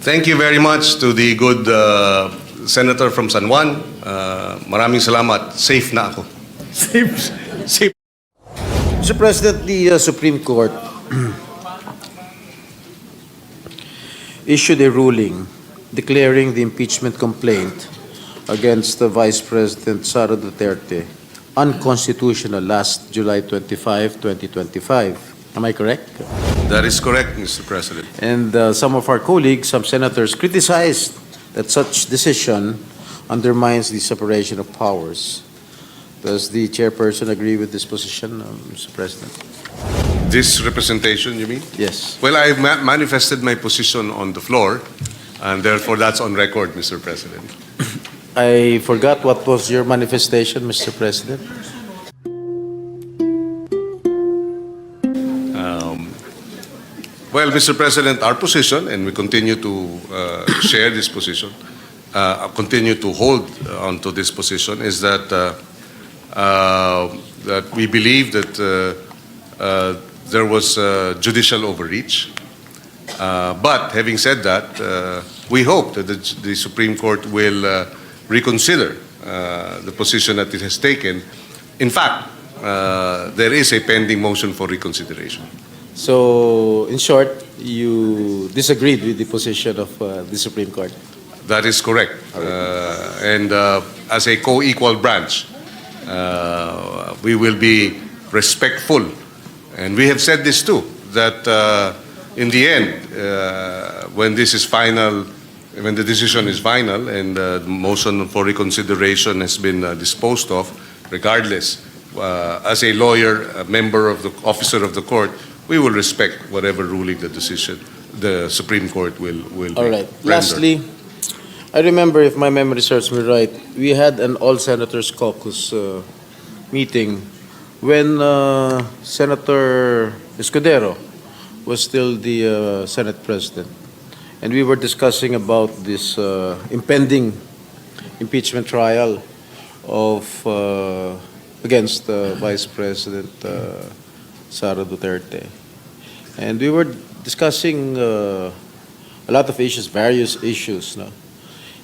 Thank you very much to the good Senator from San Juan. Maraming salamat. Safe na ako. Safe. Mr. President, the Supreme Court issued a ruling declaring the impeachment complaint against the Vice President Sara Duterte unconstitutional last July 25, 2025. Am I correct? That is correct, Mr. President. And some of our colleagues, some senators, criticized that such decision undermines the separation of powers. Does the chairperson agree with this position, Mr. President? This representation, you mean? Yes. Well, I manifested my position on the floor, and therefore that's on record, Mr. President. I forgot what was your manifestation, Mr. President. Well, Mr. President, our position, and we continue to share this position, continue to hold on to this position, is that that we believe that there was judicial overreach. But having said that, we hope that the Supreme Court will reconsider the position that it has taken. In fact, there is a pending motion for reconsideration. So, in short, you disagreed with the position of the Supreme Court? That is correct. And as a co-equal branch, we will be respectful. And we have said this too, that in the end, when this is final, when the decision is final and the motion for reconsideration has been disposed of, regardless, as a lawyer, a member of the officer of the court, we will respect whatever ruling the Supreme Court will All right. render. Lastly, I remember, if my memory serves me right, we had an all senators caucus meeting when Senator Escudero was still the Senate President. And we were discussing about this impending impeachment trial of against Vice President Sara Duterte. And we were discussing a lot of issues, various issues. No?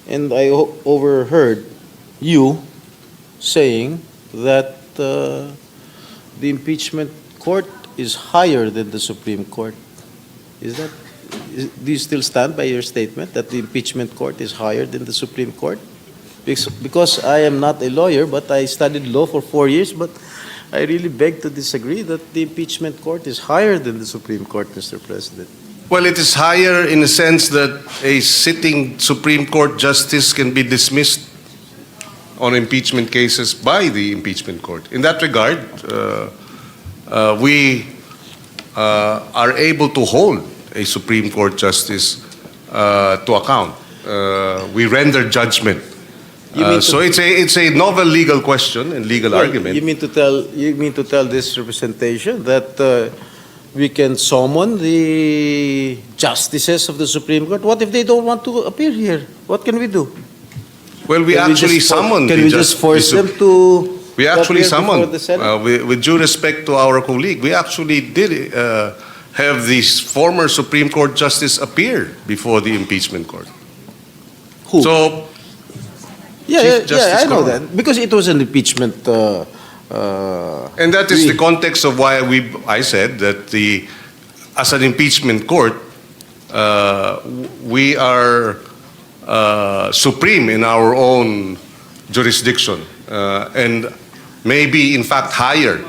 And I overheard you saying that the impeachment court is higher than the Supreme Court. Do you still stand by your statement that the impeachment court is higher than the Supreme Court? Because I am not a lawyer, but I studied law for 4 years, but I really beg to disagree that the impeachment court is higher than the Supreme Court, Mr. President. Well, it is higher in the sense that a sitting Supreme Court justice can be dismissed on impeachment cases by the impeachment court. In that regard, we are able to hold a Supreme Court justice to account. We render judgment. So it's a novel legal question and legal argument. You mean to tell this representation that we can summon the justices of the Supreme Court? What if they don't want to appear here? What can we do? Well, we actually summoned. Can we just force them to? We actually summoned. The with due respect to our colleague, we actually did have this former Supreme Court justice appear before the impeachment court. Who? So. Yeah, I know that because it was an impeachment. And that is the context of why I said that as an impeachment court, we are supreme in our own jurisdiction and maybe in fact higher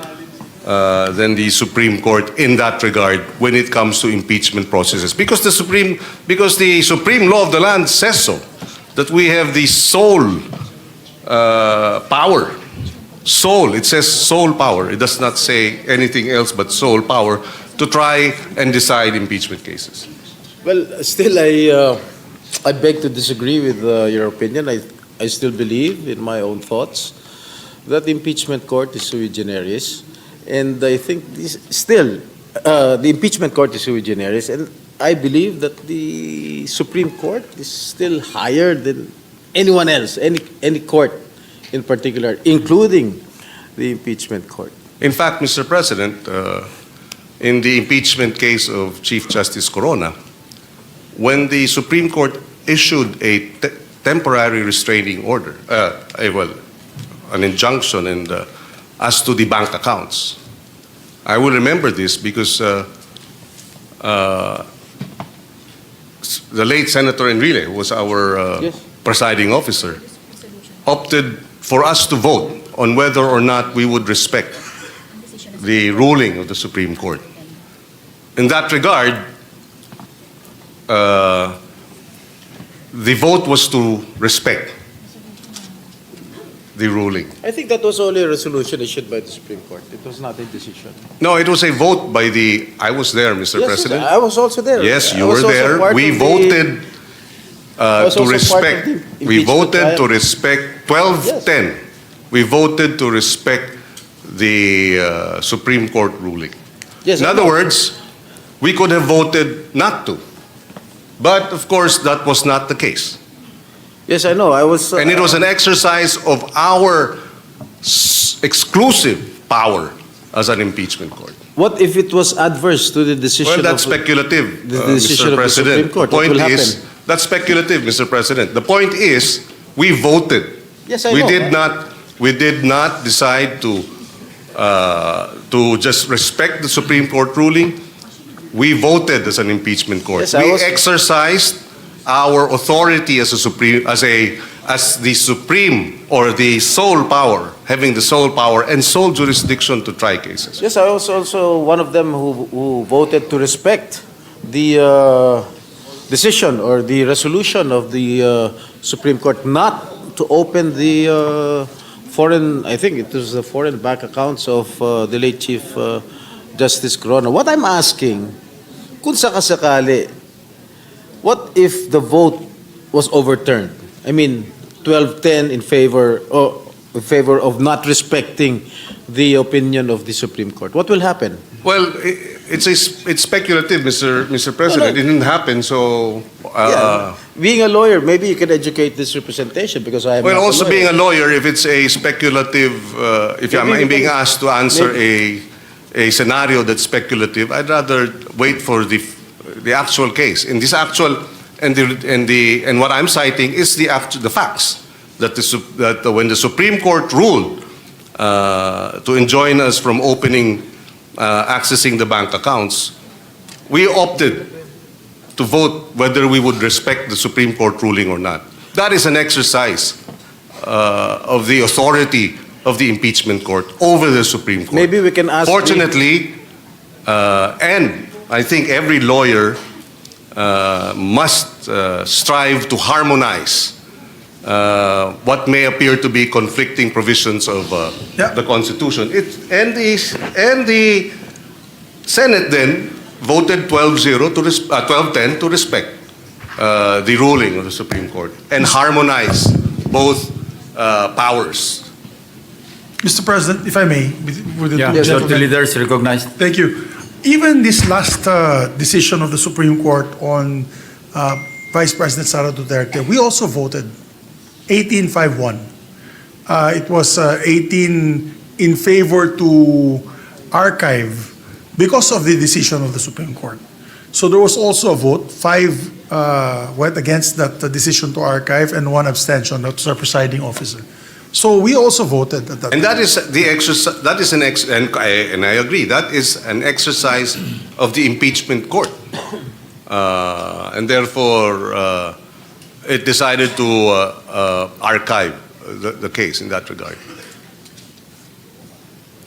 than the Supreme Court in that regard when it comes to impeachment processes. Because the supreme law of the land says so, that we have the sole power. Sole, it says sole power. It does not say anything else but sole power to try and decide impeachment cases. Well, still, I beg to disagree with your opinion. I still believe in my own thoughts that the impeachment court is sui generis. And I think the impeachment court is sui generis. And I believe that the Supreme Court is still higher than anyone else, any court in particular, including the impeachment court. In fact, Mr. President, in the impeachment case of Chief Justice Corona, when the Supreme Court issued a temporary restraining order, an injunction and as to the bank accounts. I will remember this because the late Senator Enrile, who was our Yes. presiding officer, opted for us to vote on whether or not we would respect the ruling of the Supreme Court. In that regard, the vote was to respect the ruling. I think that was only a resolution issued by the Supreme Court. It was not a decision. No, it was a vote by the, I was there, Mr. Yes, President. I was also there. Yes, I you was were also there. part We of the- voted was to also part respect. of the We impeachment voted to trial. respect 1210. We voted to respect the Supreme Court ruling. Yes, In I other know. words, we could have voted not to. But of course, that was not the case. Yes, I know. I was. And it was an exercise of our exclusive power as an impeachment court. What if it was adverse to the decision? Well, that's of, speculative, the decision Mr. of the Supreme President. Court. The What point will is, happen? that's speculative, Mr. President. The point is, we voted. Yes, I we know. did not decide to just respect the Supreme Court ruling. We voted as an impeachment court. Yes, I we was- exercised our authority as the supreme or the sole power, having the sole power and sole jurisdiction to try cases. Yes, I was also one of them who voted to respect the decision or the resolution of the Supreme Court not to open the foreign, I think it was the foreign bank accounts of the late Chief Justice Corona. What I'm asking, kung sakasakali, what if the vote was overturned? I mean, 12-10 in favor of not respecting the opinion of the Supreme Court. What will happen? Well, it's speculative, Mr. President. No. It didn't happen, so. Yeah. Being a lawyer, maybe you can educate this representation because I am Well, not also a lawyer. being a lawyer, if it's a speculative, if I'm Maybe we being can- asked to answer a scenario that's speculative, I'd rather wait for the actual case. In this actual, and what I'm citing is the facts that when the Supreme Court ruled to enjoin us from accessing the bank accounts, we opted to vote whether we would respect the Supreme Court ruling or not. That is an exercise of the authority of the impeachment court over the Supreme Court. Maybe we can ask. Fortunately, and I think every lawyer must strive to harmonize what may appear to be conflicting provisions of the Constitution. And the Senate then voted 12-10 to respect the ruling of the Supreme Court and harmonize both powers. Mr. President, if I may, with the Yeah, two majority gentlemen. leader is recognized. Thank you. Even this last decision of the Supreme Court on Vice President Sara Duterte, we also voted 18-5-1. It was 18 in favor to archive because of the decision of the Supreme Court. So there was also a vote, 5 went against that decision to archive and 1 abstention, that was our presiding officer. So we also voted at that. And that is the exercise. That is and I agree. That is an exercise of the impeachment court, and therefore it decided to archive the case in that regard.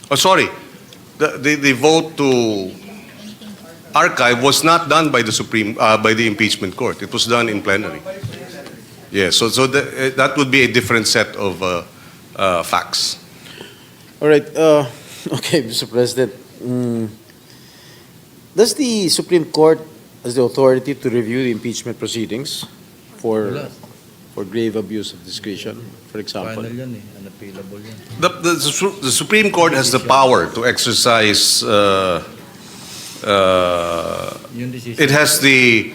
Oh, sorry, the vote to archive was not done by the impeachment court. It was done in plenary. Yes, so that would be a different set of facts. All right. Okay, Mr. President. Does the Supreme Court has the authority to review the impeachment proceedings for grave abuse of discretion, for example? Final yan eh, unappealable yan. The Supreme Court has the power to exercise. Yung decision. It has the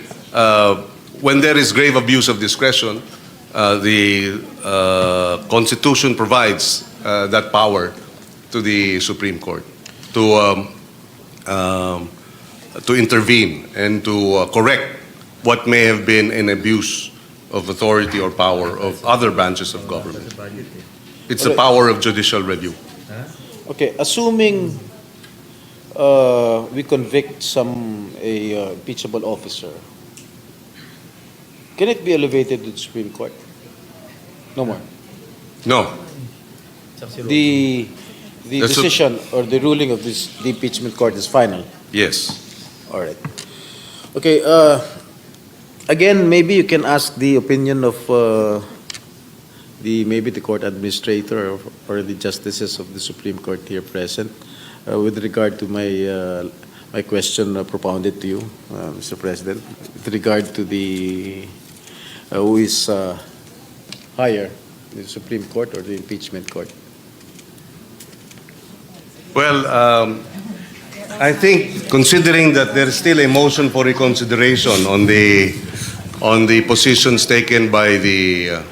when there is grave abuse of discretion, the Constitution provides that power to the Supreme Court to intervene and to correct what may have been an abuse of authority or power of other branches of government. It's the power of judicial review. Okay, assuming we convict a impeachable officer, can it be elevated to the Supreme Court? No more. No. The That's decision or the ruling of the impeachment court is final. Yes. All right. Okay. Again, maybe you can ask the opinion of maybe the court administrator or the justices of the Supreme Court here present with regard to my question propounded to you, Mr. President, with regard to the who is higher, the Supreme Court or the impeachment court. Well, I think considering that there's still a motion for reconsideration on the positions taken by the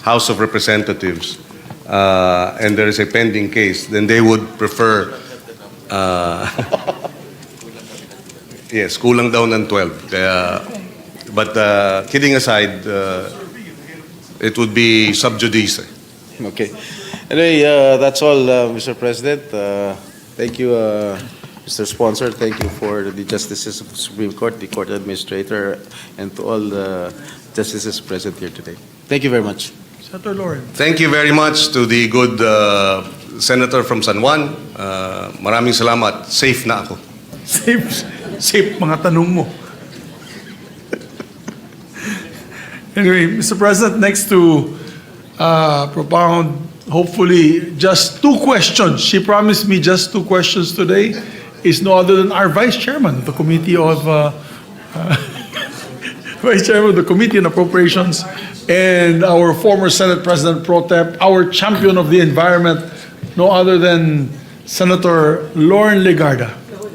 House of Representatives, and there is a pending case, then they would prefer, yes, kulang daw ng 12. But kidding aside, it would be sub judice. Okay. Anyway, that's all, Mr. President. Thank you, Mr. Sponsor. Thank you for the justices of the Supreme Court, the court administrator, and to all the justices present here today. Thank you very much. Senator Lauren. Thank you very much to the good senator from San Juan. Maraming salamat. Safe na ako. Safe mga tanong mo. Anyway, Mr. President, next to propound, hopefully, just 2 questions. She promised me just 2 questions today. Is no other than our Vice Chairman of the Committee of Vice Chairman of the Committee on Appropriations and our former Senate President Pro Tem, our champion of the environment, no other than Senator Lauren Legarda.